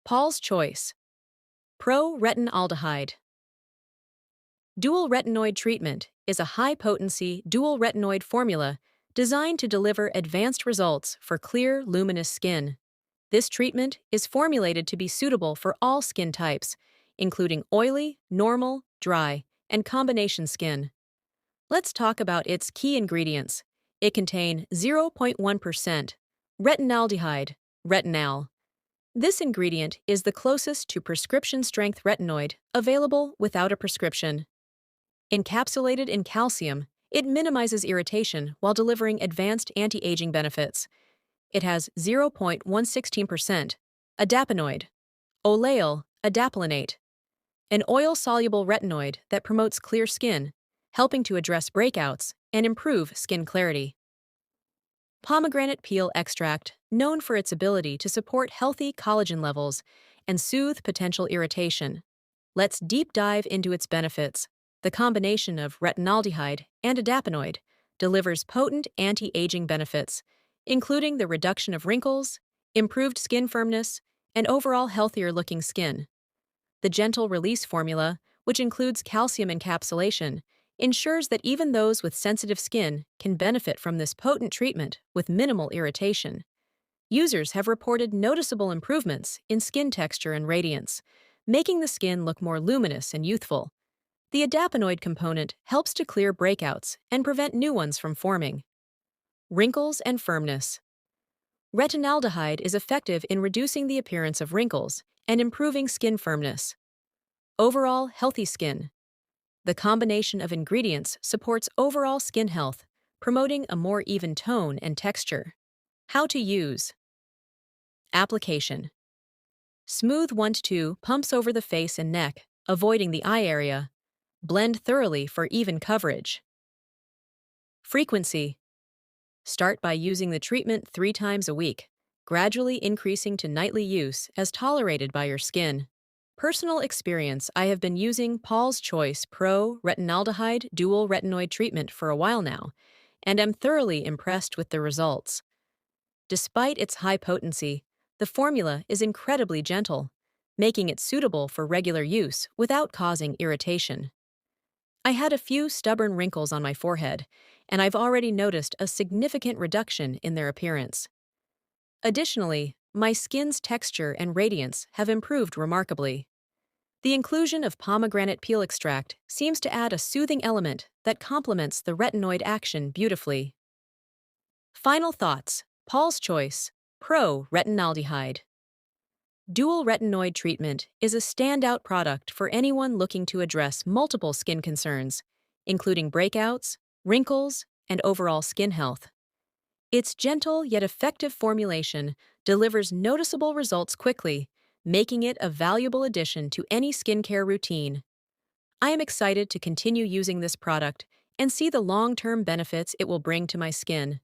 Paul's Choice Pro-Retinaldehyde Dual-Retinoid treatment is a high-potency dual retinoid formula designed to deliver advanced results for clear, luminous skin. This treatment is formulated to be suitable for all skin types, including oily, normal, dry, and combination skin. Let's talk about its key ingredients. It contains 0.1% retinaldehyde, retinal. This ingredient is the closest to prescription-strength retinoid available without a prescription. Encapsulated in calcium, it minimizes irritation while delivering advanced anti-aging benefits. It has 0.116% adapanoid, oleal adapalonate, an oil-soluble retinoid that promotes clear skin, helping to address breakouts and improve skin clarity. Pomegranate peel extract, known for its ability to support healthy collagen levels and soothe potential irritation. Let's deep dive into its benefits. The combination of retinaldehyde and adapanoid delivers potent anti-aging benefits, including the reduction of wrinkles, improved skin firmness, and overall healthier-looking skin. The gentle release formula, which includes calcium encapsulation, ensures that even those with sensitive skin can benefit from this potent treatment with minimal irritation. Users have reported noticeable improvements in skin texture and radiance, making the skin look more luminous and youthful. The adapanoid component helps to clear breakouts and prevent new ones from forming. Wrinkles and firmness. Retinaldehyde is effective in reducing the appearance of wrinkles and improving skin firmness. Overall healthy skin. The combination of ingredients supports overall skin health, promoting a more even tone and texture. How to use. Application. Smooth 1-2 pumps over the face and neck, avoiding the eye area. Blend thoroughly for even coverage. Frequency. Start by using the treatment 3 times a week, gradually increasing to nightly use as tolerated by your skin. Personal experience: I have been using Paul's Choice Pro-Retinaldehyde Dual-Retinoid treatment for a while now, and am thoroughly impressed with the results. Despite its high potency, the formula is incredibly gentle, making it suitable for regular use without causing irritation. I had a few stubborn wrinkles on my forehead, and I've already noticed a significant reduction in their appearance. Additionally, my skin's texture and radiance have improved remarkably. The inclusion of pomegranate peel extract seems to add a soothing element that complements the retinoid action beautifully. Final thoughts: Paul's Choice Pro-Retinaldehyde Dual retinoid treatment is a standout product for anyone looking to address multiple skin concerns, including breakouts, wrinkles, and overall skin health. Its gentle yet effective formulation delivers noticeable results quickly, making it a valuable addition to any skincare routine. I am excited to continue using this product and see the long-term benefits it will bring to my skin.